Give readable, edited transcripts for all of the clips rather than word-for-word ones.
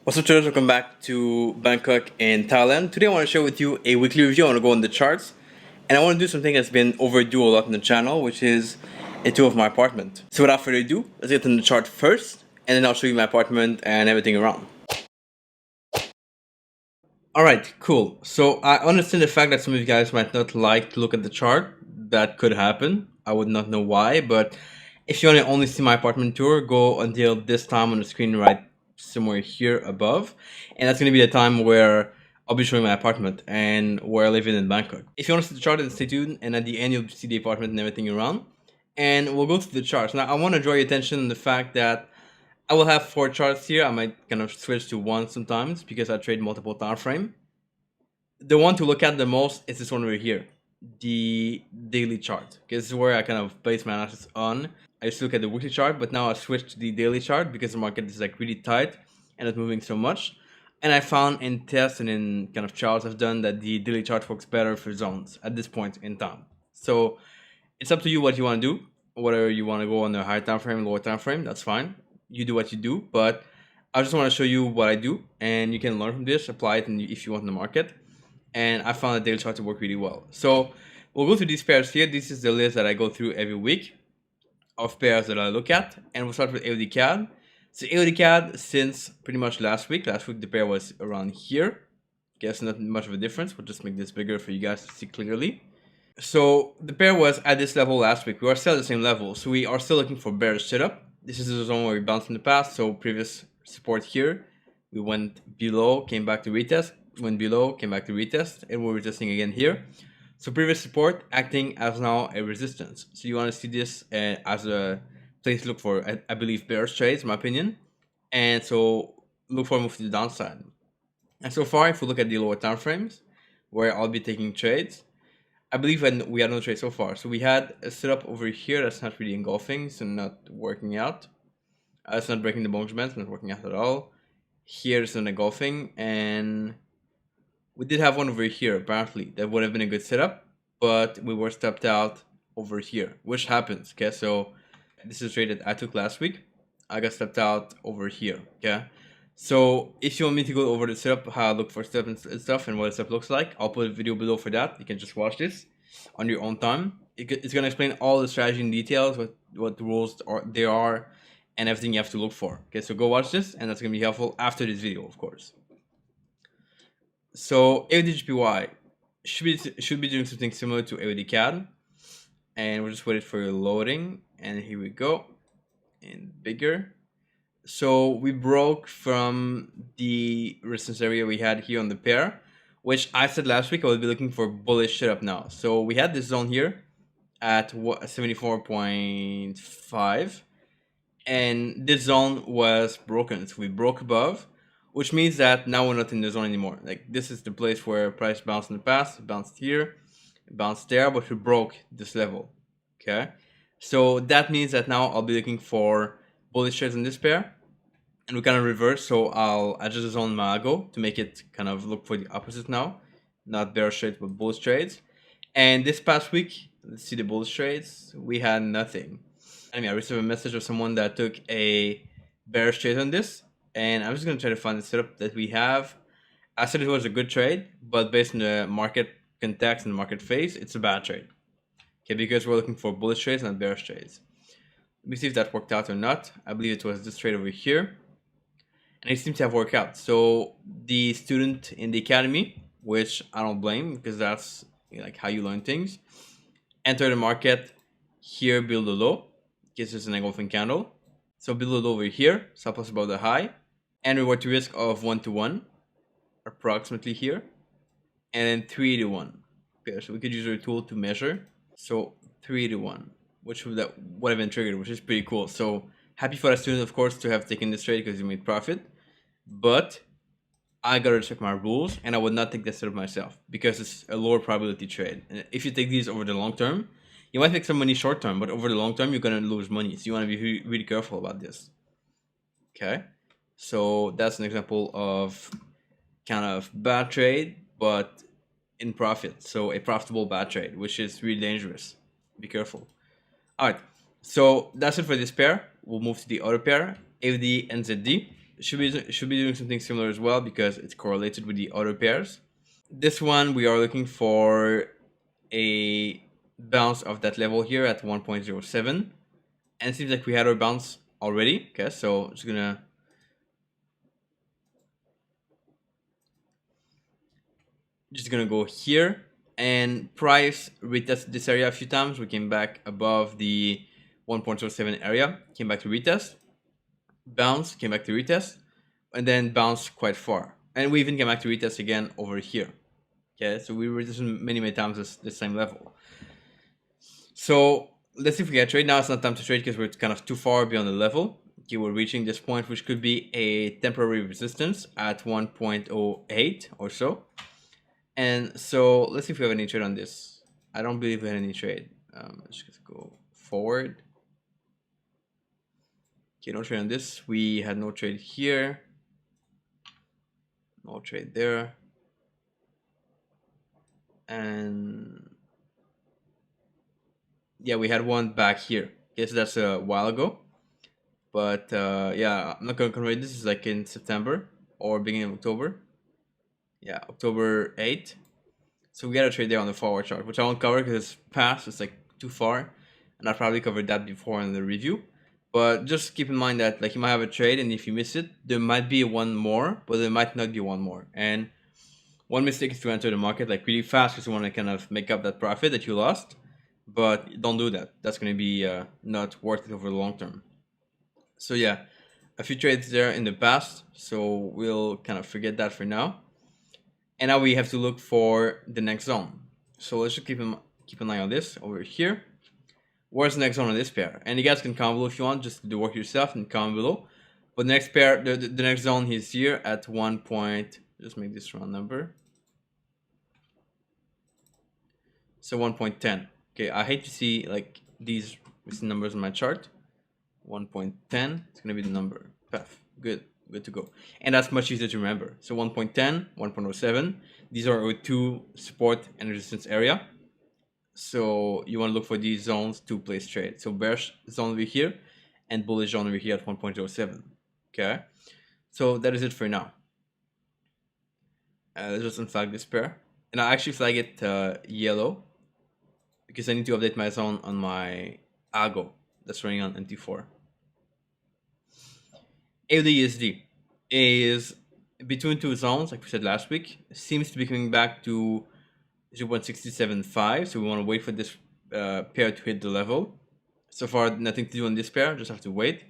What's up, traders? Welcome back to Bangkok in Thailand. Today I want to share with you a weekly review. I want to go on the charts, and I want to do something that's been overdue a lot on the channel, which is a tour of my apartment. So without further ado, let's get on the chart first, and then I'll show you my apartment and everything around. Alright, cool. So I understand the fact that some of you guys might not like to look at the chart. That could happen. I would not know why, but if you want to only see my apartment tour, go until this time on the screen right somewhere here above. And that's going to be the time where I'll be showing my apartment and where I live in Bangkok. If you want to see the chart, then stay tuned, and at the end you'll see the apartment and everything around. And we'll go through the charts. Now I want to draw your attention to the fact that I will have 4 charts here. I might kind of switch to one sometimes because I trade multiple time frame. The one to look at the most is this one over here, the daily chart. This is where I kind of base my analysis on. I used to look at the weekly chart, but now I switched to the daily chart because the market is like really tight and it's moving so much. And I found in tests and in kind of charts I've done that the daily chart works better for zones at this point in time. So it's up to you what you want to do. Whether you want to go on a higher time frame, lower time frame, that's fine. You do what you do, but I just want to show you what I do, and you can learn from this, apply it if you want in the market. And I found the daily chart to work really well. So we'll go through these pairs here. This is the list that I go through every week of pairs that I look at, and we'll start with AUD CAD. So AUD CAD, since pretty much last week the pair was around here. Guess not much of a difference. We'll just make this bigger for you guys to see clearly. So the pair was at this level last week. We are still at the same level, so we are still looking for bearish setup. This is the zone where we bounced in the past. So previous support here, we went below, came back to retest, went below, came back to retest, and we're retesting again here. So previous support acting as now a resistance. So you want to see this as a place to look for, I believe, bearish trades, in my opinion. And so look for a move to the downside. And so far, if we look at the lower time frames, where I'll be taking trades, I believe we had no trade so far. So we had a setup over here that's not really engulfing, so not working out. It's not breaking the Bollinger Bands, not working out at all. Here is an engulfing, and we did have one over here apparently that would have been a good setup, but we were stepped out over here, which happens. Okay, so this is a trade that I took last week. I got stepped out over here. Okay, so if you want me to go over the setup, how I look for steps and stuff, and what a step looks like, I'll put a video below for that. You can just watch this on your own time. It's gonna explain all the strategy in details, what the rules there are, and everything you have to look for. Okay, so go watch this, and that's gonna be helpful after this video, of course. So AUD should be doing something similar to AUD CAD, and we'll just wait for loading, and here we go, and bigger. So we broke from the resistance area we had here on the pair, which I said last week I would be looking for bullish setup now. So we had this zone here at 74.5, and this zone was broken. So we broke above, which means that now we're not in the zone anymore. Like, this is the place where price bounced in the past. It bounced here, it bounced there, but we broke this level. Okay, so that means that now I'll be looking for bullish trades in this pair, and we kind of reverse. So I'll adjust the zone Mago to make it kind of look for the opposite now, not bearish trades but bullish trades. And this past week, let's see the bullish trades, we had nothing. I mean, I received a message of someone that took a bearish trade on this, and I'm just going to try to find the setup that we have. I said it was a good trade, but based on the market context and the market phase, it's a bad trade. Okay, because we're looking for bullish trades, not bearish trades. Let me see if that worked out or not. I believe it was this trade over here, and it seems to have worked out. So the student in the academy, which I don't blame because that's like how you learn things, enter the market here below the low. Gives us an engulfing candle. So below the low over here, stop loss above the high, and reward to risk of 1 to 1, approximately here, and then 3 to 1. Okay, so we could use our tool to measure. So 3 to 1, which would have been triggered, which is pretty cool. So happy for that student, of course, to have taken this trade because he made profit. But I gotta check my rules, and I would not take that setup myself because it's a lower probability trade. And if you take these over the long term, you might make some money short term, but over the long term, you're gonna lose money. So you want to be really careful about this. Okay, so that's an example of kind of bad trade, but in profit. So a profitable bad trade, which is really dangerous. Be careful. All right, so that's it for this pair. We'll move to the other pair, AUD and ZD. should be doing something similar as well because it's correlated with the other pairs. This one we are looking for a bounce of that level here at 1.07, and it seems like we had our bounce already. Okay, so just gonna go here, and price retested this area a few times. We came back above the 1.07 area, came back to retest, bounce, came back to retest, and then bounce quite far, and we even came back to retest again over here. Okay, so we retested many times this same level. So let's see if we get a trade now. It's not time to trade because we're kind of too far beyond the level. Okay, we're reaching this point, which could be a temporary resistance at 1.08 or so. And so let's see if we have any trade on this. I don't believe we had any trade. Let's just go forward. Okay, no trade on this. We had no trade here. No trade there. And yeah, we had one back here. Okay, so that's a while ago. But yeah, I'm not gonna convert. This is like in September or beginning of October. Yeah, October 8th. So we got a trade there on the forward chart, which I won't cover because it's past. It's like too far, and I probably covered that before in the review. But just keep in mind that like you might have a trade, and if you miss it, there might be one more, but there might not be one more. And one mistake is to enter the market like really fast because you want to kind of make up that profit that you lost. But don't do that. That's going to be not worth it over the long term. So yeah, a few trades there in the past. So we'll kind of forget that for now. And now we have to look for the next zone. So let's just keep an eye on this over here. Where's the next zone on this pair? And you guys can comment below if you want, just do work yourself and comment below. But the next pair, the next zone is here at 1 point. Just make this round number. So 1.10. Okay, I hate to see like these numbers on my chart. 1.10. It's gonna be the number. Pef. Good to go. And that's much easier to remember. So 1.10, 1.07. These are our two support and resistance area. So you want to look for these zones to place trade. So bearish zone over here and bullish zone over here at 1.07. Okay. So that is it for now. Let's just unflag this pair. And I'll actually flag it yellow because I need to update my zone on my algo that's running on NT4. AUD is between two zones, like we said last week. Seems to be coming back to 0.675, so we want to wait for this pair to hit the level. So far, nothing to do on this pair, just have to wait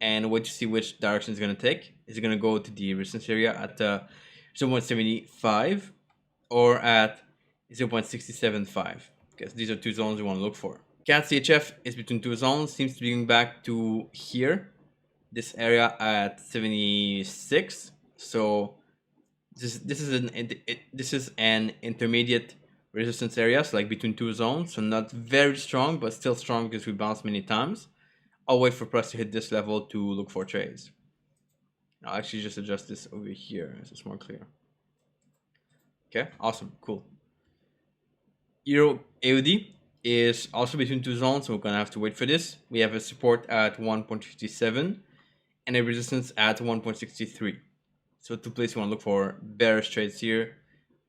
and wait to see which direction it's going to take. Is it going to go to the resistance area at 0.75 or at 0.675? Because these are two zones we want to look for. CAD CHF is between two zones, seems to be going back to here, this area at 76. So this is an intermediate resistance area, so like between two zones, so not very strong but still strong because we bounced many times. I'll wait for price to hit this level to look for trades. I'll actually just adjust this over here so it's more clear. Okay, awesome, cool. Euro AUD is also between two zones, so we're gonna have to wait for this. We have a support at 1.57 and a resistance at 1.63. So two places you want to look for bearish trades here,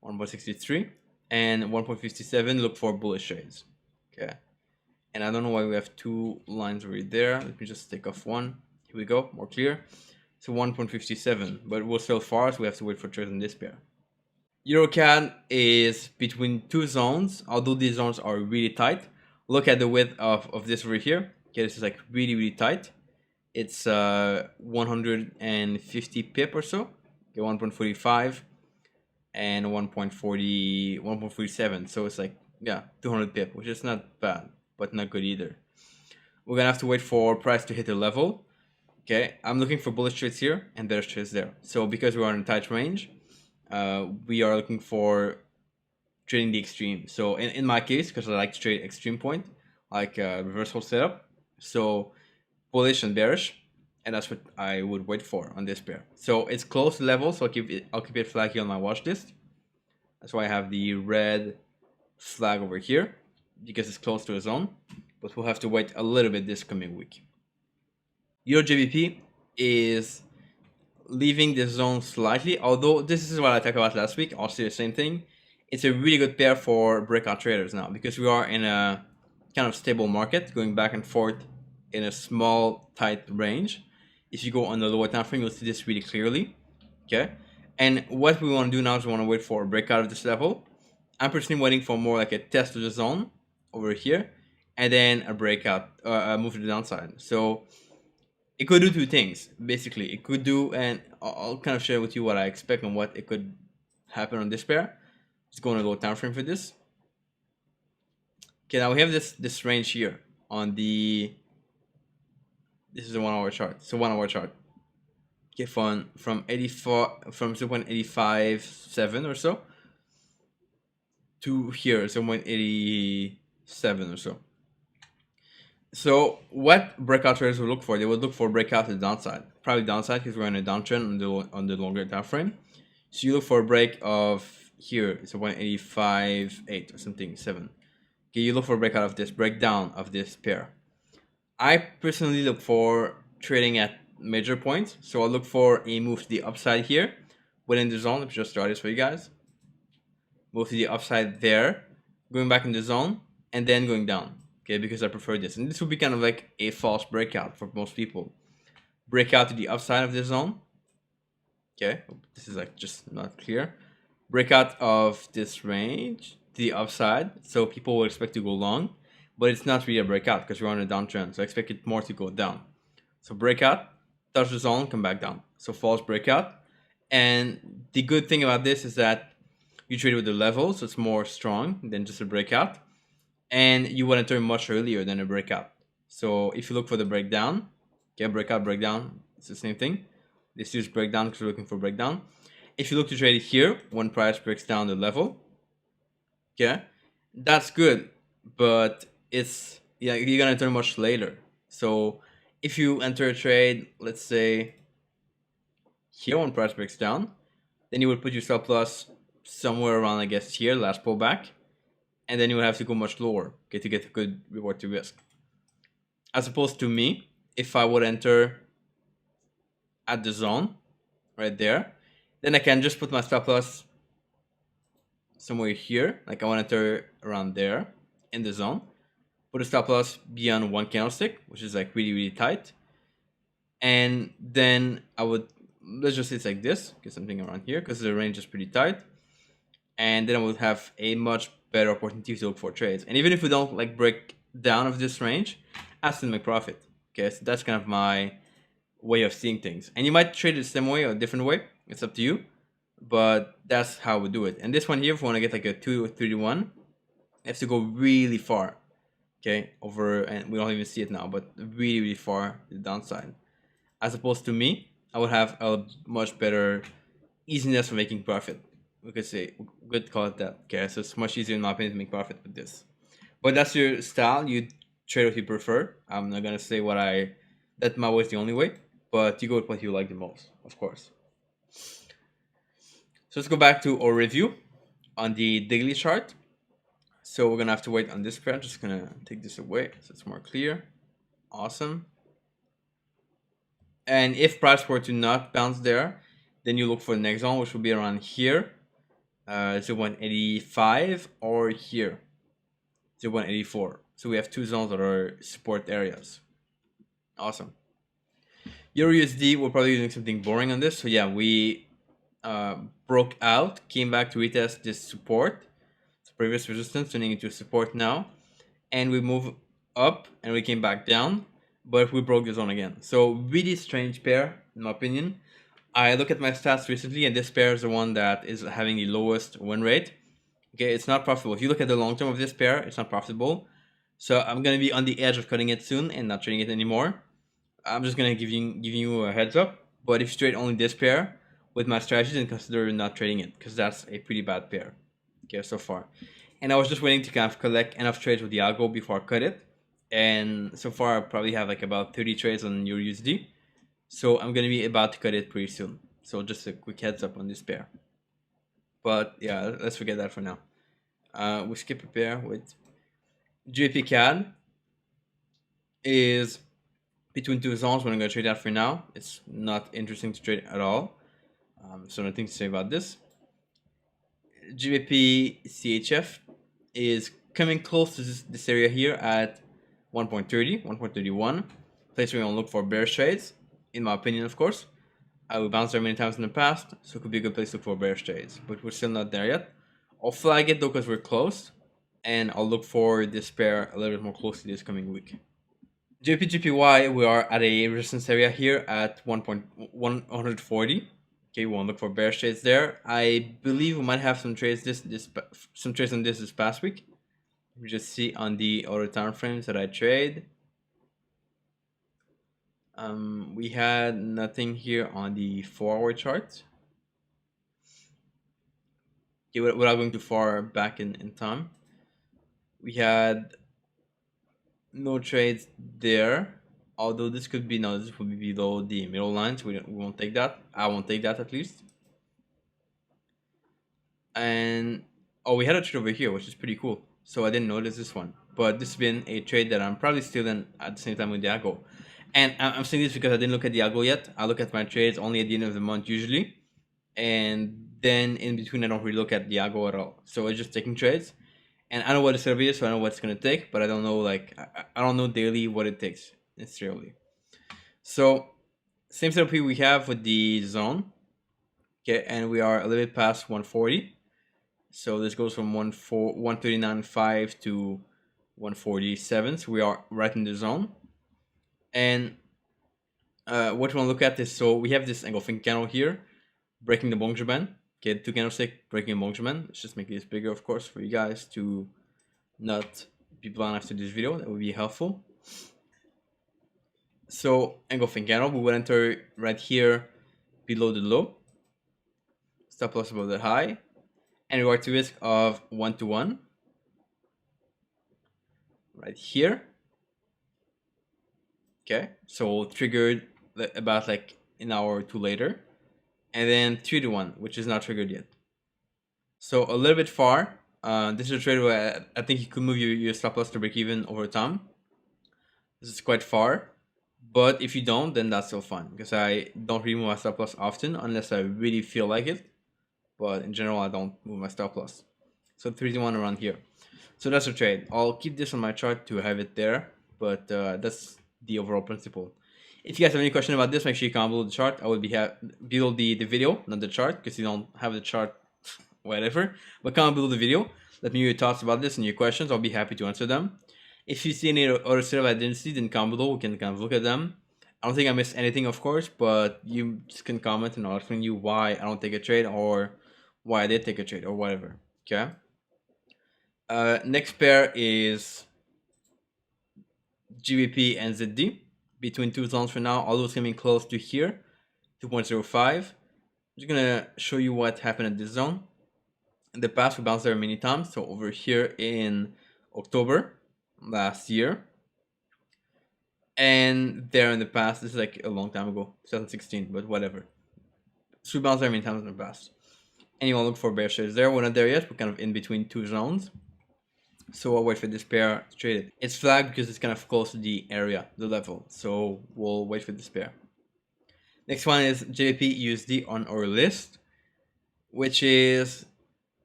1.63 and 1.57. Look for bullish trades. Okay, and I don't know why we have two lines right there. Let me just take off one. Here we go, more clear. So 1.57, but we're still far, so we have to wait for trades in this pair. EuroCAD is between two zones, although these zones are really tight. Look at the width of this over here. Okay, this is like really tight. It's 150 pip or so. Okay, 1.45 and 1.47. So it's like, yeah, 200 pip, which is not bad, but not good either. We're gonna have to wait for price to hit the level. Okay, I'm looking for bullish trades here and bearish trades there. So because we are in a tight range, we are looking for trading the extreme. So in my case, because I like to trade extreme point, like reversal setup, so bullish and bearish, and that's what I would wait for on this pair. So it's close to level, so I'll keep it flag here on my watch list. That's why I have the red flag over here, because it's close to a zone, but we'll have to wait a little bit this coming week. Euro GBP is leaving this zone slightly. Although this is what I talked about last week, I'll say the same thing. It's a really good pair for breakout traders now because we are in a kind of stable market, going back and forth in a small tight range. If you go on the lower time frame, you'll see this really clearly. Okay, and what we want to do now is we want to wait for a breakout of this level. I'm personally waiting for more like a test of the zone over here, and then a breakout, a move to the downside. So it could do two things basically. It could do, and I'll kind of share with you what I expect and what it could happen on this pair. Let's go on a low time frame for this. Okay, now we have this range here on the. This is a 1 hour chart. So 1 hour chart. Okay, from 84 from 0.857 or so to here 0.87 or so. So what breakout traders will look for? They would look for breakout to the downside, probably downside because we're in a downtrend on the longer time frame. So you look for a break of here, it's a 185.8 or something 7. Okay, you look for a breakout of this breakdown of this pair. I personally look for trading at major points, so I'll look for a move to the upside here within the zone. Let me just draw this for you guys. Move to the upside there, going back in the zone, and then going down. Okay, because I prefer this. And this would be kind of like a false breakout for most people. Breakout to the upside of the zone. Okay, this is like just not clear. Breakout of this range to the upside. So people will expect to go long, but it's not really a breakout because we're on a downtrend. So I expect it more to go down. So breakout, touch the zone, come back down. So false breakout. And the good thing about this is that you trade with the level, so it's more strong than just a breakout. And you want to turn much earlier than a breakout. So if you look for the breakdown, okay, breakout, breakdown, it's the same thing. This is breakdown because we're looking for breakdown. If you look to trade it here, when price breaks down the level, okay, that's good, but it's you're gonna turn much later. So if you enter a trade, let's say here when price breaks down, then you would put your stop loss somewhere around, I guess, here, last pullback, and then you would have to go much lower, okay, to get a good reward to risk. As opposed to me, if I would enter at the zone right there, then I can just put my stop loss somewhere here, like I want to enter around there in the zone, put a stop loss beyond one candlestick, which is like really tight, and then I would, let's just say it's like this, get something around here because the range is pretty tight, and then I would have a much better opportunity to look for trades. And even if we don't like break down of this range, I still make profit. Okay, so that's kind of my way of seeing things. And you might trade it the same way or a different way. It's up to you, but that's how we do it. And this one here, if we want to get like a 2 or 3 to 1, you have to go really far. Okay, over, and we don't even see it now, but really far to the downside. As opposed to me, I would have a much better easiness for making profit. We could say, we could call it that. Okay, so it's much easier in my opinion to make profit with this. But that's your style. You trade what you prefer. I'm not gonna say that my way is the only way, but you go with what you like the most, of course. So let's go back to our review on the daily chart. So we're gonna have to wait on this pair. Just gonna take this away so it's more clear. Awesome. And if price were to not bounce there, then you look for the next zone, which will be around here, 0.85, or here, 0.84. So we have two zones that are support areas. Awesome. Euro USD, we're probably doing something boring on this. So yeah, we broke out, came back to retest this support, previous resistance, turning into support now, and we move up and we came back down, but we broke the zone again. So really strange pair, in my opinion. I look at my stats recently, and this pair is the one that is having the lowest win rate. Okay, it's not profitable. If you look at the long term of this pair, it's not profitable. So I'm gonna be on the edge of cutting it soon and not trading it anymore. I'm just gonna giving you a heads up. But if you trade only this pair with my strategy, then consider not trading it because that's a pretty bad pair. Okay, so far. And I was just waiting to kind of collect enough trades with the algo before I cut it. And so far I probably have like about 30 trades on Euro USD. So I'm gonna be about to cut it pretty soon. So just a quick heads up on this pair. But yeah, let's forget that for now. We skip a pair with JP CAD is between two zones. We're not going to trade that for now. It's not interesting to trade at all. So nothing to say about this. GBP CHF is coming close to this area here at 1.30, 1.31. Place where you want to look for bearish trades, in my opinion, of course. I will bounce there many times in the past, so it could be a good place to look for bearish trades, but we're still not there yet. I'll flag it though because we're close, and I'll look for this pair a little bit more closely this coming week. JPGPY, we are at a resistance area here at 1.140. Okay, we want to look for bearish trades there. I believe we might have some trades some trades on this past week. We just see on the other time frames that I trade. We had nothing here on the 4-hour chart. Okay, without going too far back in time, we had no trades there. Although this could be, no, this will be below the middle lines. We won't take that. I won't take that at least. And oh, we had a trade over here, which is pretty cool. So I didn't notice this one, but this has been a trade that I'm probably still in at the same time with the algo. And I'm saying this because I didn't look at the algo yet. I look at my trades only at the end of the month usually, and then in between I don't really look at the algo at all. So it's just taking trades, and I know what the setup is, so I know what it's gonna take, but I don't know I don't know daily what it takes necessarily. So same setup here we have with the zone. Okay, and we are a little bit past 140. So this goes from 139.5 to 147. So we are right in the zone. And what we want to look at is, so we have this engulfing candle here, breaking the Bollinger Band. Okay, 2 candlestick breaking the Bollinger Band. Let's just make this bigger, of course, for you guys to not be blind after this video. That would be helpful. So engulfing candle, we will enter right here below the low. Stop loss above the high. And reward to risk of 1 to 1 right here. Okay, so triggered about like an hour or two later, and then 3 to 1, which is not triggered yet. So a little bit far. This is a trade where I think you could move your stop loss to break even over time. This is quite far, but if you don't, then that's still fine, because I don't really move my stop loss often unless I really feel like it. But in general, I don't move my stop loss. So 3 to 1 around here. So that's a trade. I'll keep this on my chart to have it there, but that's the overall principle. If you guys have any question about this, make sure you comment below the chart. I will be below the video, not the chart, because you don't have the chart, whatever. But comment below the video. Let me know your thoughts about this and your questions. I'll be happy to answer them. If you see any other setup I didn't see, then comment below. We can kind of look at them. I don't think I missed anything, of course, but you just can comment and I'll explain you why I don't take a trade or why I did take a trade or whatever. Okay. Next pair is GBP and ZD between two zones for now. Although it's coming close to here, 2.05. I'm just gonna show you what happened at this zone. In the past, we bounced there many times. So over here in October last year, and there in the past, this is like a long time ago, 2016, but whatever. So we bounced there many times in the past. And you want to look for bear shares there. We're not there yet. We're kind of in between two zones. So I'll wait for this pair to trade it. It's flagged because it's kind of close to the area, the level. So we'll wait for this pair. Next one is JP USD on our list, which is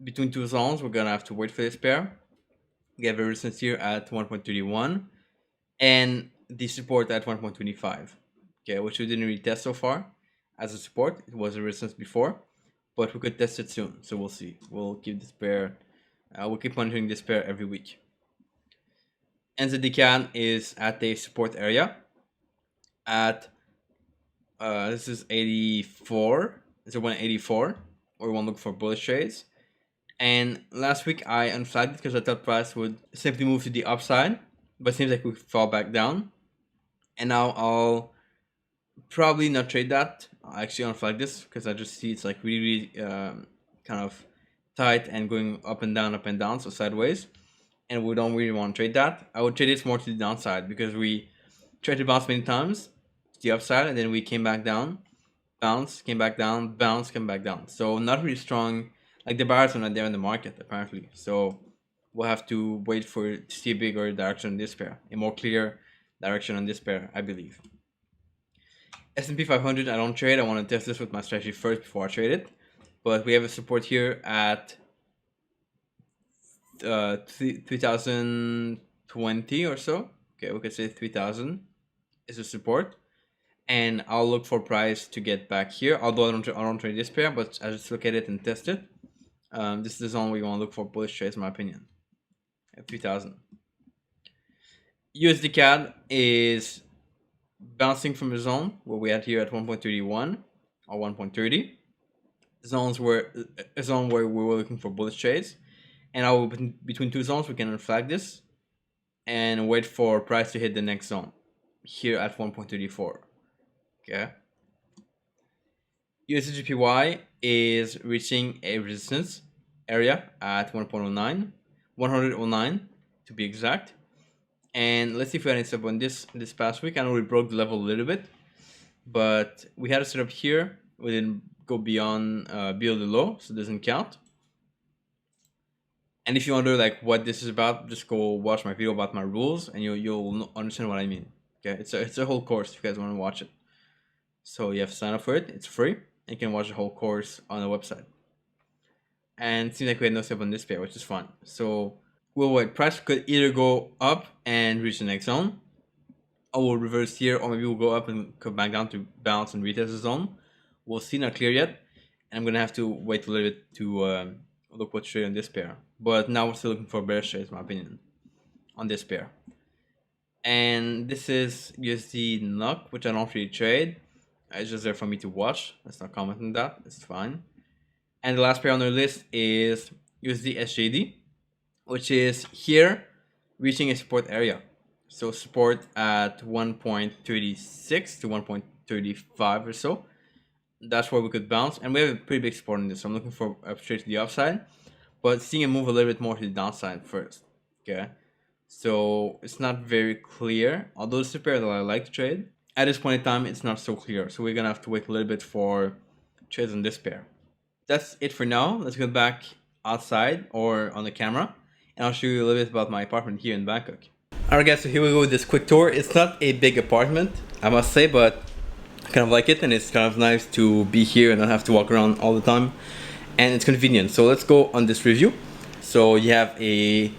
between two zones. We're gonna have to wait for this pair. We have a resistance here at 1.31 and the support at 1.25. Okay, which we didn't really test so far as a support. It was a resistance before, but we could test it soon. So we'll see. We'll keep this pair. We'll keep monitoring this pair every week. NZD CAD is at a support area at this is 84. It's a 184. Or we want to look for bullish trades. And last week I unflagged it because I thought price would simply move to the upside, but it seems like we fall back down. And now I'll probably not trade that. I'll actually unflag this because I just see it's like really kind of tight and going up and down, so sideways. And we don't really want to trade that. I would trade it more to the downside because we tried to bounce many times to the upside and then we came back down, bounce, came back down, bounce, came back down. So not really strong. Like the buyers are not there in the market apparently. So we'll have to wait for to see a bigger direction on this pair, a more clear direction on this pair, I believe. S&P 500 I don't trade. I want to test this with my strategy first before I trade it. But we have a support here at 3020 or so. Okay, we could say 3000 is a support, and I'll look for price to get back here. Although I don't trade this pair, but I just look at it and test it. This is the zone where you want to look for bullish trades, in my opinion. At 3000. USD CAD is bouncing from a zone where we had here at 1.31 or 1.30. A zone where we were looking for bullish trades, and I will between two zones we can unflag this and wait for price to hit the next zone here at 1.34. Okay. USDJPY is reaching a resistance area at 1.09, 109 to be exact. And let's see if we had any setup on this past week. I know we broke the level a little bit, but we had a setup here. We didn't go beyond below the low, so it doesn't count. And if you wonder like what this is about, just go watch my video about my rules, and you'll understand what I mean. Okay, it's a whole course if you guys want to watch it. So you have to sign up for it. It's free. You can watch the whole course on the website. And it seems like we had no setup on this pair, which is fun. So we'll wait. Price could either go up and reach the next zone, or we'll reverse here, or maybe we'll go up and come back down to bounce and retest the zone. We'll see, not clear yet. And I'm gonna have to wait a little bit to look what's trade on this pair. But now we're still looking for bearish trades, in my opinion, on this pair. And this is USD NUC, which I don't really trade. It's just there for me to watch. Let's not comment on that. It's fine. And the last pair on our list is USD SJD, which is here reaching a support area. So support at 1.36 to 1.35 or so. That's where we could bounce, and we have a pretty big support in this, so I'm looking for a trade to the upside, but seeing it move a little bit more to the downside first. Okay, so it's not very clear, although it's a pair that I like to trade. At this point in time, it's not so clear, so we're gonna have to wait a little bit for trades on this pair. That's it for now. Let's go back outside or on the camera, and I'll show you a little bit about my apartment here in Bangkok. Alright guys, so here we go with this quick tour. It's not a big apartment, I must say, but I kind of like it, and it's kind of nice to be here and not have to walk around all the time, and it's convenient. So let's go on this review. So you have a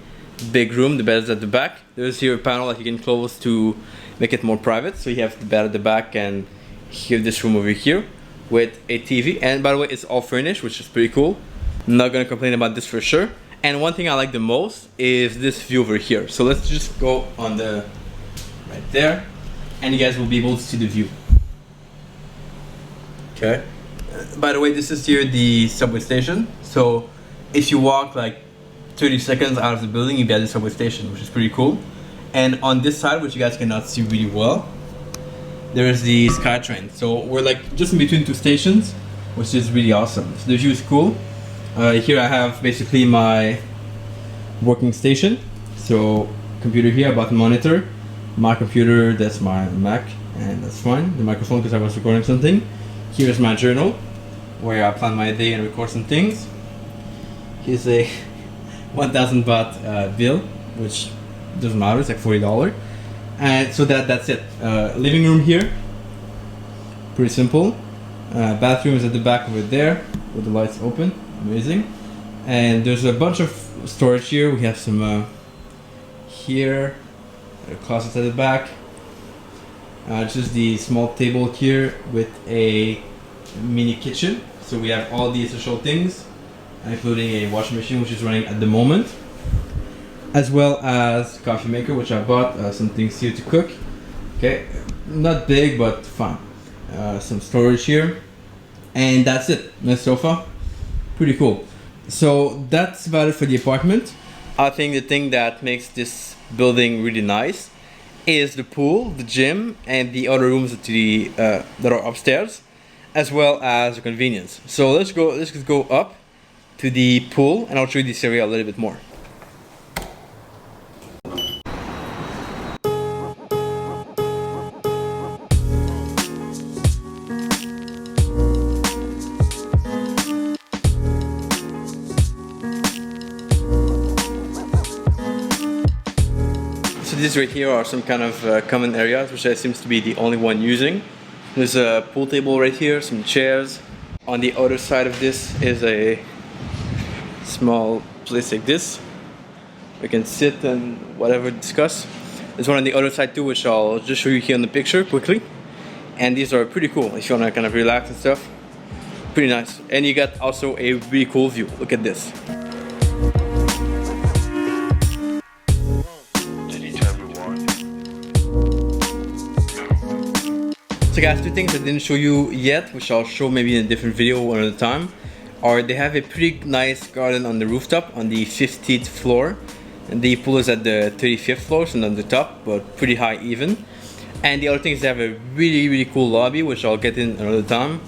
big room, the bed is at the back. There's here a panel that you can close to make it more private. So you have the bed at the back, and here this room over here with a TV. And by the way, it's all furnished, which is pretty cool. I'm not gonna complain about this for sure. And one thing I like the most is this view over here. So let's just go on the right there, and you guys will be able to see the view. Okay. By the way, this is here the subway station. So if you walk like 30 seconds out of the building, you'll be at the subway station, which is pretty cool. And on this side, which you guys cannot see really well, there is the SkyTrain. So we're like just in between two stations, which is really awesome. So the view is cool. Here I have basically my working station. So computer here, button monitor, my computer, that's my Mac, and that's fine. The microphone because I was recording something. Here's my journal where I plan my day and record some things. Here's a 1000 baht bill, which doesn't matter, it's like $40. And so that's it. Living room here, pretty simple. Bathroom is at the back over there with the lights open, amazing. And there's a bunch of storage here. We have some here, closets at the back. Just the small table here with a mini kitchen. So we have all the essential things, including a washing machine, which is running at the moment, as well as coffee maker, which I bought, some things here to cook. Okay, not big, but fun. Some storage here, and that's it. Nice sofa, pretty cool. So that's about it for the apartment. I think the thing that makes this building really nice is the pool, the gym, and the other rooms that are upstairs, as well as the convenience. So let's just go up to the pool, and I'll show you this area a little bit more. So these right here are some kind of common areas, which I seems to be the only one using. There's a pool table right here, some chairs. On the other side of this is a small place like this. We can sit and whatever discuss. There's one on the other side too, which I'll just show you here in the picture quickly. And these are pretty cool if you wanna kind of relax and stuff. Pretty nice. And you got also a really cool view. Look at this. So guys, two things I didn't show you yet, which I'll show maybe in a different video one at a time, are they have a pretty nice garden on the rooftop on the 15th floor. And the pool is at the 35th floor, so not the top, but pretty high even. And the other thing is they have a really cool lobby, which I'll get in another time.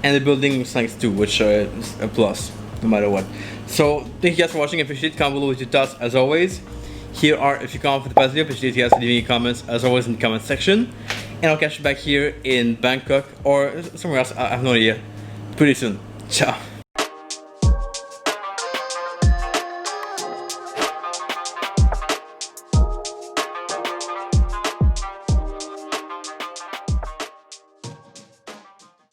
And the building is nice too, which is a plus, no matter what. So thank you guys for watching. I appreciate it. Comment below with your thoughts as always. Here are, if you comment for the past video, I appreciate you guys leaving comments as always in the comment section. And I'll catch you back here in Bangkok or somewhere else, I have no idea, pretty soon. Ciao.